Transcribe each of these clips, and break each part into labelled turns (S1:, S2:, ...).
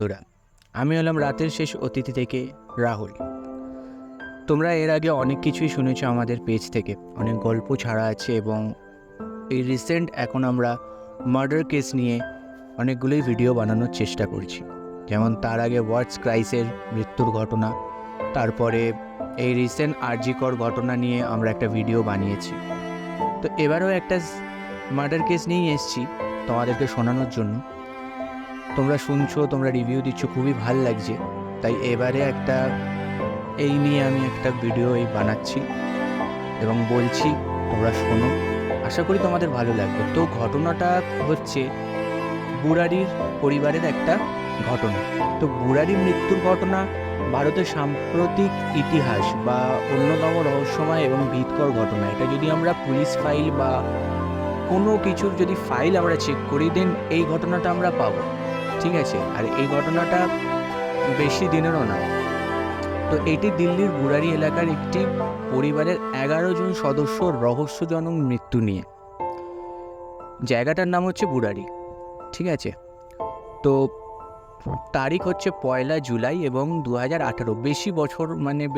S1: বন্ধুরা, আমি হলাম রাতের শেষ অতিথি থেকে রাহুল। তোমরা এর আগে অনেক কিছুই শুনেছো আমাদের পেজ থেকে, অনেক গল্প ছাড়া আছে এবং এই রিসেন্ট এখন আমরা মার্ডার কেস নিয়ে অনেকগুলোই ভিডিও বানানোর চেষ্টা করছি। যেমন তার আগে ওয়ার্ডস ক্রাইসের মৃত্যুর ঘটনা, তারপরে এই রিসেন্ট আরজিকর ঘটনা নিয়ে আমরা একটা ভিডিও বানিয়েছি। তো এবারেও একটা মার্ডার কেস নিয়েই এসেছি তোমাদেরকে শোনানোর জন্য। তোমরা শুনছো, তোমরা রিভিউ দিচ্ছ, খুবই ভাল লাগছে। তাই এবারে এই নিয়ে আমি একটা ভিডিও বানাচ্ছি এবং বলছি, তোমরা শোনো, আশা করি তোমাদের ভালো লাগবে। তো ঘটনাটা হচ্ছে বুরারির পরিবারের একটা ঘটনা। তো বুরারির মৃত্যুর ঘটনা ভারতের সাম্প্রতিক ইতিহাস বা অন্যতম রহস্যময় এবং ভীতকর ঘটনা। এটা যদি আমরা পুলিশ ফাইল বা কোনো কিছুর যদি ফাইল আমরা চেক করি, দেন এই ঘটনাটা আমরা পাবো। ঠিক আছে, আর এই ঘটনাটা বেশি দিনেরও না। তো এটি দিল্লির বুরারি এলাকার একটি পরিবারের 11 জন সদস্যর রহস্যজনক মৃত্যু নিয়ে। জায়গাটার নাম হচ্ছে বুরারি। ঠিক আছে, তো তারিখ হচ্ছে 1 জুলাই এবং 2018।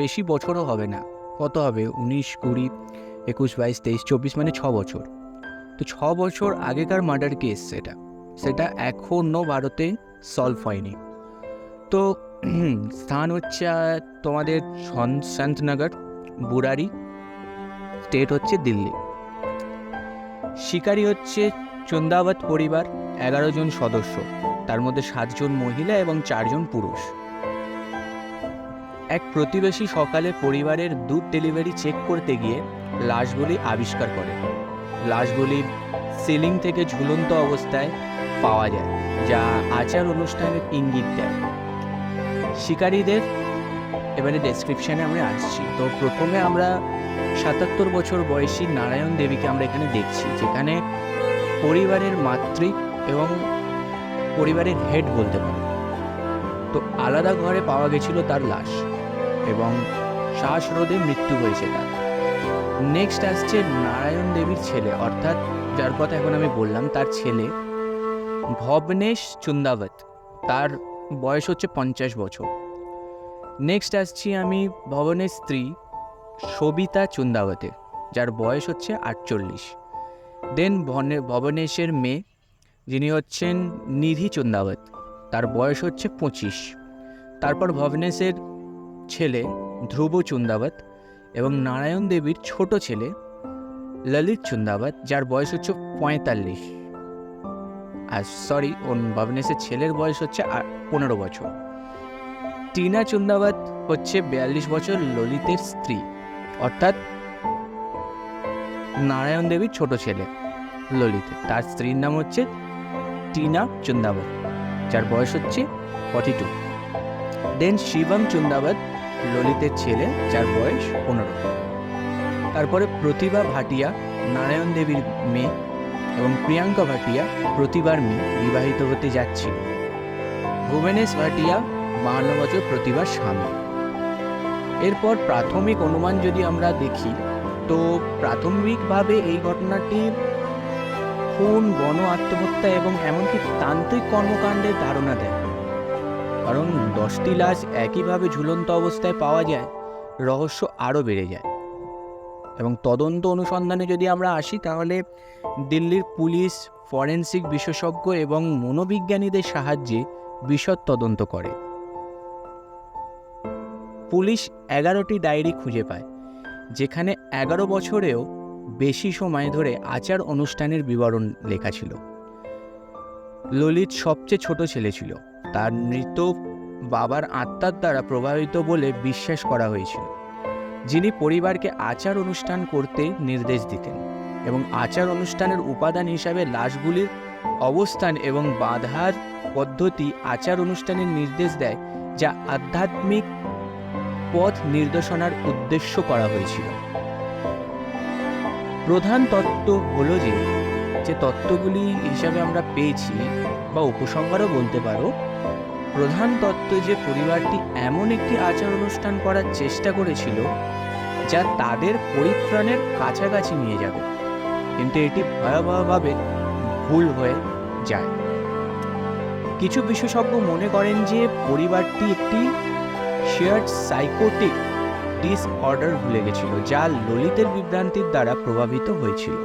S1: বেশি বছরও হবে না। কত হবে? 19, 20, 21, 22, 23, 24, মানে 6 বছর। তো 6 বছর আগেকার মার্ডার কেস সেটা এখনও ভারতে সলভ হয়নি। তো স্থান হচ্ছে তোমাদের সন্তনগর, বুরারি, স্টেট হচ্ছে দিল্লি। শিকারী হচ্ছে চন্দাওয়াত পরিবার, 11 জন সদস্য, তার মধ্যে 7 জন মহিলা এবং 4 জন পুরুষ। এক প্রতিবেশী সকালে পরিবারের দুধ ডেলিভারি চেক করতে গিয়ে লাশগুলি আবিষ্কার করে। লাশগুলি সিলিং থেকে ঝুলন্ত অবস্থায় পাওয়া যায়, যা আচার অনুষ্ঠানের ইঙ্গিত দেয়। শিকারীদের এবারে ডেসক্রিপশানে আমরা আসছি। তো প্রথমে আমরা 77 বছর বয়সী নারায়ণ দেবীকে আমরা এখানে দেখছি, যেখানে পরিবারের মাতৃ এবং পরিবারের হেড বলতে পারো। তো আলাদা ঘরে পাওয়া গেছিল তার লাশ এবং শ্বাসরোধে মৃত্যু হয়েছে তার। নেক্সট আসছে নারায়ণ দেবীর ছেলে, অর্থাৎ যার কথা এখন আমি বললাম, তার ছেলে ভবনেশ চন্দাওয়াত। তার বয়স হচ্ছে 50 বছর। নেক্সট আসছি আমি ভবনের স্ত্রী সবিতা চন্দাওয়াতের, যার বয়স হচ্ছে 48। দেন ভবনেশের মেয়ে, যিনি হচ্ছেন নিধি চন্দাওয়াত, তার বয়স হচ্ছে 25। তারপর ভবনেশের ছেলে ধ্রুব চন্দাওয়াত এবং নারায়ণ দেবীর ছোট ছেলে ললিত চন্দাওয়াত, যার বয়স হচ্ছে 45। আর ভবনেশের ছেলের বয়স হচ্ছে 15 বছর। টিনা চন্দাওয়াত হচ্ছে 42 বছর, ললিতের স্ত্রী, অর্থাৎ নারায়ণ দেবীর ছোট ছেলে ললিত। তার স্ত্রীর নাম হচ্ছে টিনা চন্দাওয়াত, যার বয়স হচ্ছে 42। দেন শিবম চন্দাওয়াত, ললিতের ছেলে, যার বয়স 15। তারপরে প্রতিভা ভাটিয়া, নারায়ণ দেবীর মেয়ে, এবং প্রিয়াঙ্কা ভাটিয়া, প্রতিভার মেয়ে, বিবাহিত হতে যাচ্ছিল। ভুবনেশ ভাটিয়া, 52 বছর, প্রতিভার স্বামী। এরপর প্রাথমিক অনুমান যদি আমরা দেখি, তো প্রাথমিকভাবে এই ঘটনাটি খুন, গণ আত্মহত্যা এবং এমনকি তান্ত্রিক কর্মকাণ্ডের ধারণা দেয়। কারণ 10টি লাশ একইভাবে ঝুলন্ত অবস্থায় পাওয়া যায়, রহস্য আরও বেড়ে যায়। এবং তদন্ত অনুসন্ধানে যদি আমরা আসি, তাহলে দিল্লির পুলিশ ফরেনসিক বিশেষজ্ঞ এবং মনোবিজ্ঞানীদের সাহায্যে বিশদ তদন্ত করে। পুলিশ 11টি ডায়েরি খুঁজে পায়, যেখানে 11 বছরেও বেশি সময় ধরে আচার অনুষ্ঠানের বিবরণ লেখা ছিল। ললিত সবচেয়ে ছোট ছেলে ছিল। তার মৃত বাবার আত্মার দ্বারা প্রভাবিত বলে বিশ্বাস করা হয়েছিল, যিনি পরিবারকে আচার অনুষ্ঠান করতে নির্দেশ দিতেন। এবং আচার অনুষ্ঠানের উপাদান হিসাবে লাশগুলির অবস্থান এবং বাঁধার পদ্ধতি আচার অনুষ্ঠানের নির্দেশ দেয়, যা আধ্যাত্মিক পথ নির্দেশনার উদ্দেশ্য করা হয়েছিল। প্রধান তত্ত্ব হলো যে তত্ত্বগুলি হিসাবে আমরা পেয়েছি, বা উপসংহারও বলতে পারো, প্রধান তত্ত্ব যে পরিবারটি এমন একটি আচার অনুষ্ঠান করার চেষ্টা করেছিল যা তাদের পরিত্রাণের কাছাকাছি নিয়ে যাবে, কিন্তু এটি ভয়াবহভাবে ভুল হয়ে যায়। কিছু বিশেষজ্ঞ মনে করেন যে পরিবারটি একটি শেয়ার্ড সাইকোটিক ডিসঅর্ডার ভুলে গেছিল, যা ললিতের বিভ্রান্তির দ্বারা প্রভাবিত হয়েছিল।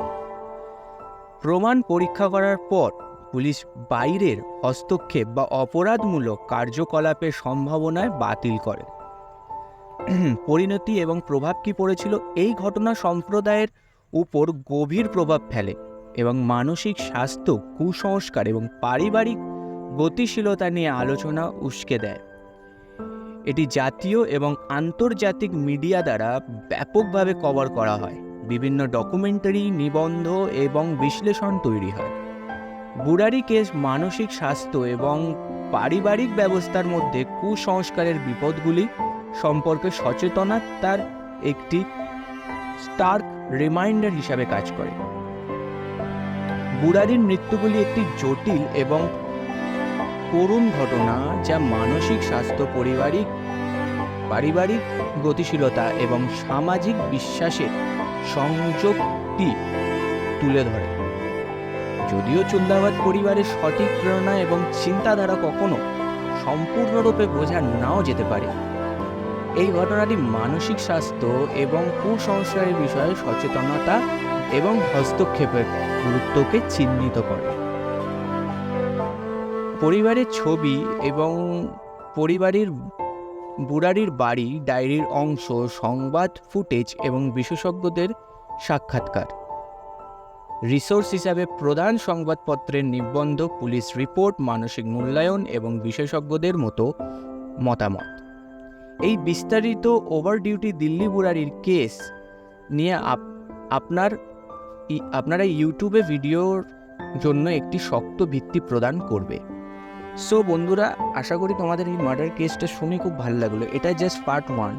S1: প্রমাণ পরীক্ষা করার পর পুলিশ বাইরের হস্তক্ষেপ বা অপরাধমূলক কার্যকলাপের সম্ভাবনায় বাতিল করে। পরিণতি এবং প্রভাব কি পড়েছিল? এই ঘটনা সম্প্রদায়ের উপর গভীর প্রভাব ফেলে এবং মানসিক স্বাস্থ্য, কুসংস্কার এবং পারিবারিক গতিশীলতা নিয়ে আলোচনা উস্কে দেয়। এটি জাতীয় এবং আন্তর্জাতিক মিডিয়া দ্বারা ব্যাপকভাবে কভার করা হয়। বিভিন্ন ডকুমেন্টারি, নিবন্ধ এবং বিশ্লেষণ তৈরি হয়। বুরারি কেস মানসিক স্বাস্থ্য এবং পারিবারিক ব্যবস্থার মধ্যে কুসংস্কারের বিপদগুলি সম্পর্কে সচেতনতার একটি স্টার্ক রিমাইন্ডার হিসাবে কাজ করে। বুরারির মৃত্যুগুলি একটি জটিল এবং করুণ ঘটনা, যা মানসিক স্বাস্থ্য, পারিবারিক গতিশীলতা এবং সামাজিক বিশ্বাসের সংযোগটি তুলে ধরে। যদিও চুন্দাবাদ পরিবারের সঠিক প্রেরণা এবং চিন্তাধারা কখনো সম্পূর্ণরূপে বোঝা নাও যেতে পারে, এই ঘটনাটি মানসিক স্বাস্থ্য এবং কুসংস্কারের বিষয়ে সচেতনতা এবং হস্তক্ষেপের গুরুত্বকে চিহ্নিত করে। পরিবারের ছবি এবং বুরারির বাড়ি ডায়েরির অংশ, সংবাদ ফুটেজ এবং বিশেষজ্ঞদের সাক্ষাৎকার। রিসোর্স হিসাবে প্রধান সংবাদপত্রের নিবন্ধ, পুলিশ রিপোর্ট, মানসিক মূল্যায়ন এবং বিশেষজ্ঞদের মতামত। এই বিস্তারিত ওভার ডিউটি দিল্লি বুরারির কেস নিয়ে আপনারা ইউটিউবে ভিডিওর জন্য একটি শক্ত ভিত্তি প্রদান করবে। সো বন্ধুরা, আশা করি তোমাদের এই মার্ডার কেসটা শুনে খুব ভালো লাগলো। এটা জাস্ট পার্ট 1,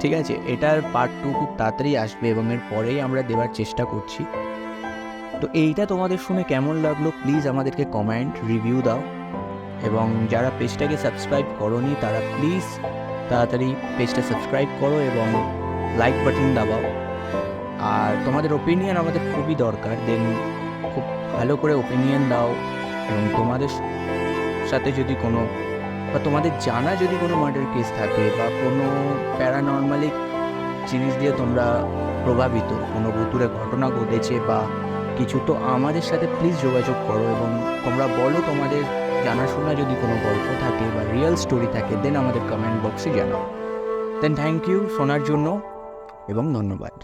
S1: ঠিক আছে? এটার পার্ট 2 খুব তাড়াতাড়ি আসবে এবং এর পরেই আমরা দেওয়ার চেষ্টা করছি। তো এইটা তোমাদের শুনে কেমন লাগলো প্লিজ আমাদেরকে কমেন্ট, রিভিউ দাও। এবং যারা পেজটাকে সাবস্ক্রাইব করোনি তারা প্লিজ তাড়াতাড়ি পেজটা সাবস্ক্রাইব করো এবং লাইক বাটন দাবাও। আর তোমাদের ওপিনিয়ন আমাদের খুবই দরকার। দেন খুব ভালো করে ওপিনিয়ন দাও এবং তোমাদের সাথে যদি কোনো বা তোমাদের জানা যদি কোনো মার্ডার কেস থাকে বা কোনো প্যারানর্মালিক জিনিস দিয়ে তোমরা প্রভাবিত, কোনো ভুতুড়ে ঘটনা ঘটেছে বা কিছু, তো আমাদের সাথে প্লিজ যোগাযোগ করো এবং তোমরা বলো তোমাদের জানাশোনা যদি কোনো গল্প থাকে বা রিয়েল স্টোরি থাকে, দেন আমাদের কমেন্ট বক্সে জানাও। দেন থ্যাংক ইউ শোনার জন্য এবং ধন্যবাদ।